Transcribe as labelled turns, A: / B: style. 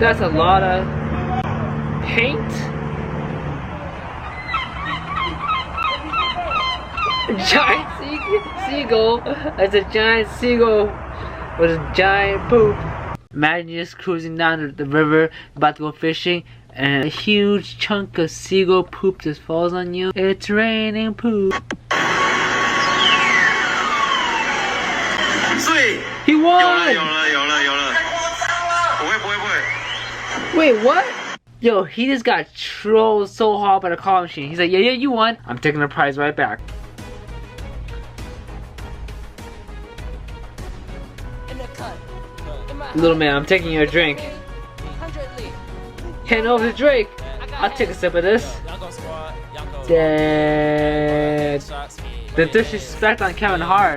A: That's a lot of paint. A giant seagull. That's a giant seagull with a giant poop. Imagine you're just cruising down the river, about to go fishing, and a huge chunk of seagull poop just falls on you. It's raining poop. He won! Wait, what? Yo, he just got trolled so hard by the call machine. He's like, yeah, you won. I'm taking the prize right back. Little man, I'm taking your drink. Hand over the drink. I'll take a sip of this. Dead. The disrespect on Kevin Hart.